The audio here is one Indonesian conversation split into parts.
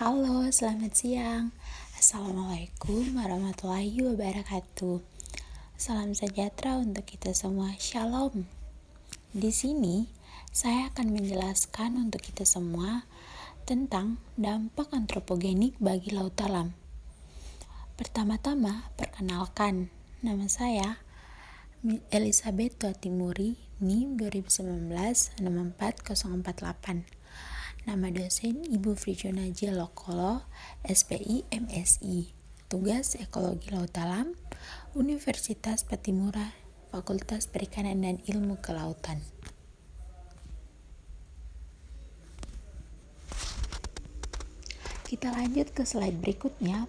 Halo, selamat siang. Assalamualaikum warahmatullahi wabarakatuh. Salam sejahtera untuk kita semua. Shalom. Di sini, saya akan menjelaskan untuk kita semua tentang dampak antropogenik bagi laut dalam. Pertama-tama, perkenalkan, nama saya Elizabeth Timuri, NIM 2019 64048. Nama dosen Ibu Frijona J. Lokolo, SPI MSI. Tugas Ekologi Laut Dalam, Universitas Patimura, Fakultas Perikanan dan Ilmu Kelautan. Kita lanjut ke slide berikutnya.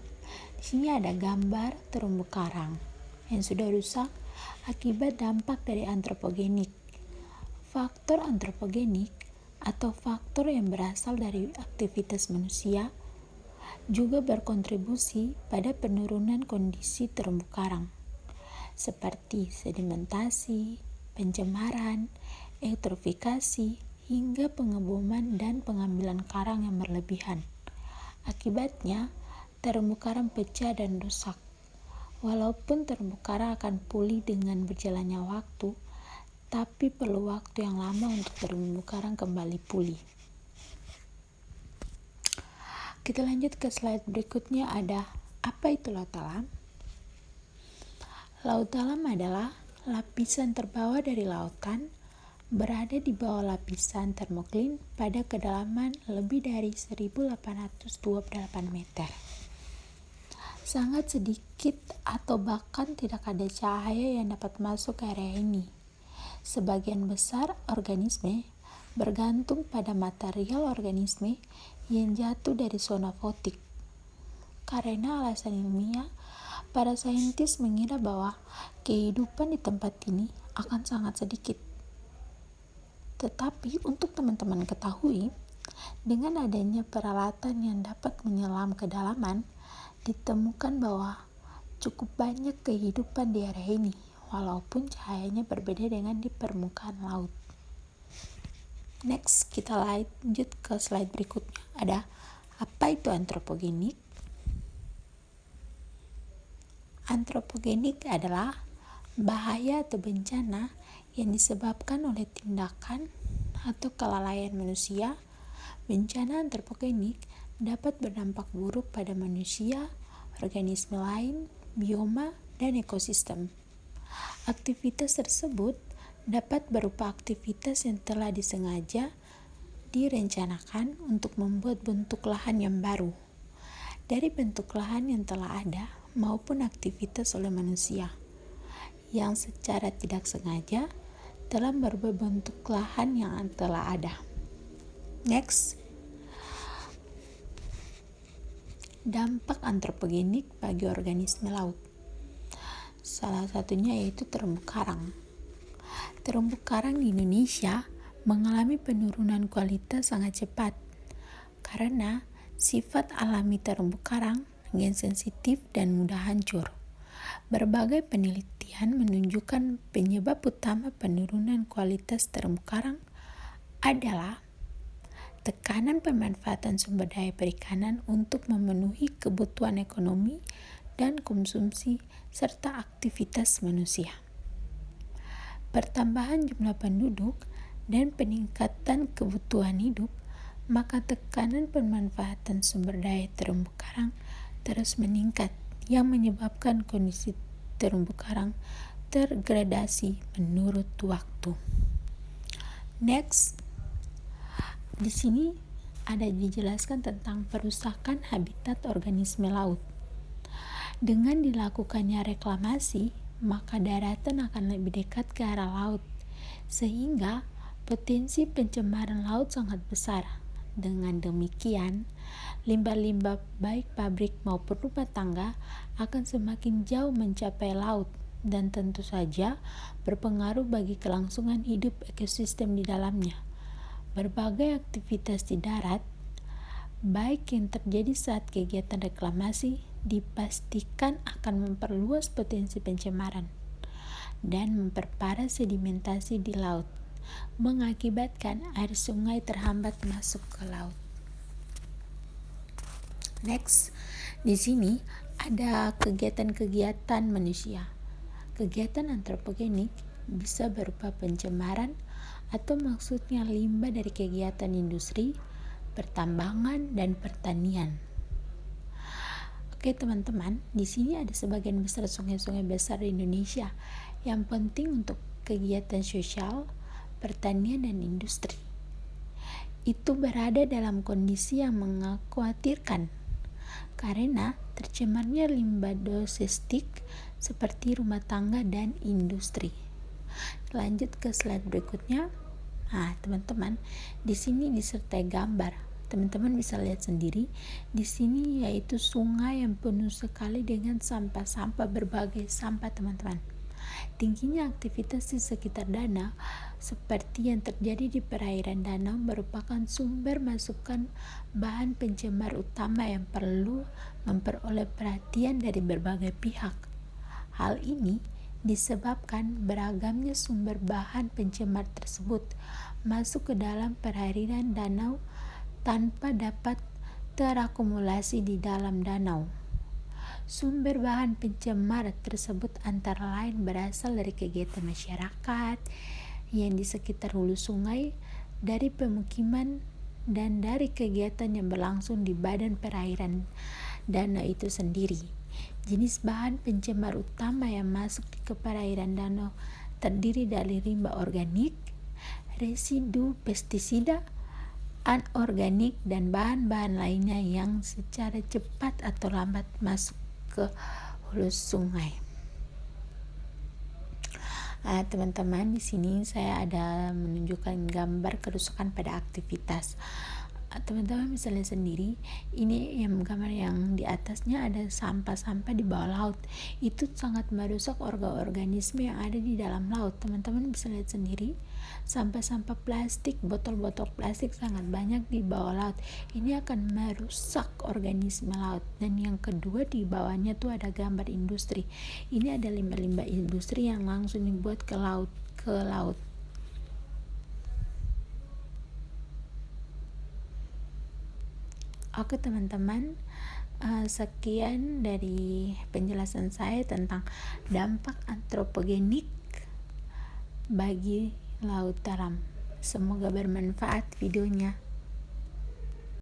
Di sini ada gambar terumbu karang yang sudah rusak akibat dampak dari antropogenik. Faktor antropogenik atau faktor yang berasal dari aktivitas manusia juga berkontribusi pada penurunan kondisi terumbu karang seperti sedimentasi, pencemaran, eutrofikasi, hingga pengeboman dan pengambilan karang yang berlebihan. Akibatnya, terumbu karang pecah dan rusak. Walaupun terumbu karang akan pulih dengan berjalannya waktu, tapi perlu waktu yang lama untuk terumbu karang kembali pulih. Kita lanjut ke slide berikutnya, ada apa itu laut dalam? Laut dalam adalah lapisan terbawah dari lautan, berada di bawah lapisan termoklin pada kedalaman lebih dari 1828 meter. Sangat sedikit atau bahkan tidak ada cahaya yang dapat masuk ke area ini. Sebagian besar organisme bergantung pada material organisme yang jatuh dari zona fotik. Karena alasan ilmiah, para saintis mengira bahwa kehidupan di tempat ini akan sangat sedikit. Tetapi untuk teman-teman ketahui, dengan adanya peralatan yang dapat menyelam ke dalaman, ditemukan bahwa cukup banyak kehidupan di area ini, walaupun cahayanya berbeda dengan di permukaan laut. Next, kita lanjut ke slide berikutnya. Ada apa itu antropogenik? Antropogenik adalah bahaya atau bencana yang disebabkan oleh tindakan atau kelalaian manusia. Bencana antropogenik dapat berdampak buruk pada manusia, organisme lain, bioma, dan ekosistem. Aktivitas tersebut dapat berupa aktivitas yang telah disengaja direncanakan untuk membuat bentuk lahan yang baru dari bentuk lahan yang telah ada maupun aktivitas oleh manusia yang secara tidak sengaja telah merubah bentuk lahan yang telah ada. Next, dampak antropogenik bagi organisme laut. Salah satunya yaitu terumbu karang. Terumbu karang di Indonesia mengalami penurunan kualitas sangat cepat karena sifat alami terumbu karang yang sensitif dan mudah hancur. Berbagai penelitian menunjukkan penyebab utama penurunan kualitas terumbu karang adalah tekanan pemanfaatan sumber daya perikanan untuk memenuhi kebutuhan ekonomi dan konsumsi serta aktivitas manusia. Pertambahan jumlah penduduk dan peningkatan kebutuhan hidup, maka tekanan pemanfaatan sumber daya terumbu karang terus meningkat yang menyebabkan kondisi terumbu karang tergradasi menurut waktu. Next, di sini ada dijelaskan tentang perusakan habitat organisme laut. Dengan dilakukannya reklamasi, maka daratan akan lebih dekat ke arah laut, sehingga potensi pencemaran laut sangat besar. Dengan demikian, limbah-limbah baik pabrik maupun rumah tangga akan semakin jauh mencapai laut dan tentu saja berpengaruh bagi kelangsungan hidup ekosistem di dalamnya. Berbagai aktivitas di darat, baik yang terjadi saat kegiatan reklamasi, dipastikan akan memperluas potensi pencemaran dan memperparah sedimentasi di laut, mengakibatkan air sungai terhambat masuk ke laut. Next, di sini ada kegiatan-kegiatan manusia. Kegiatan antropogenik bisa berupa pencemaran atau maksudnya limbah dari kegiatan industri, pertambangan, dan pertanian. Oke teman-teman, di sini ada sebagian besar sungai-sungai besar di Indonesia yang penting untuk kegiatan sosial, pertanian, dan industri. Itu berada dalam kondisi yang mengkhawatirkan karena tercemarnya limbah domestik seperti rumah tangga dan industri. Lanjut ke slide berikutnya. Nah, teman-teman, di sini disertai gambar. Teman-teman bisa lihat sendiri di sini, yaitu sungai yang penuh sekali dengan sampah-sampah, berbagai sampah, teman-teman. Tingginya aktivitas di sekitar danau seperti yang terjadi di perairan danau merupakan sumber masukan bahan pencemar utama yang perlu memperoleh perhatian dari berbagai pihak. Hal ini disebabkan beragamnya sumber bahan pencemar tersebut masuk ke dalam perairan danau tanpa dapat terakumulasi di dalam danau. Sumber bahan pencemar tersebut antara lain berasal dari kegiatan masyarakat yang di sekitar hulu sungai, dari pemukiman, dan dari kegiatan yang berlangsung di badan perairan danau itu sendiri. Jenis bahan pencemar utama yang masuk ke perairan danau terdiri dari limbah organik, residu pestisida, anorganik, dan bahan-bahan lainnya yang secara cepat atau lambat masuk ke hulu sungai. Teman-teman, di sini saya ada menunjukkan gambar kerusakan pada aktivitas. Teman-teman bisa lihat sendiri, ini yang gambar yang di atasnya ada sampah-sampah di bawah laut. Itu sangat merusak organisme yang ada di dalam laut. Teman-teman bisa lihat sendiri, sampah-sampah plastik, botol-botol plastik sangat banyak di bawah laut. Ini akan merusak organisme laut. Dan yang kedua, di bawahnya tuh ada gambar industri. Ini ada limbah-limbah industri yang langsung dibuat ke laut. Oke teman-teman, sekian dari penjelasan saya tentang dampak antropogenik bagi laut dalam. Semoga bermanfaat videonya.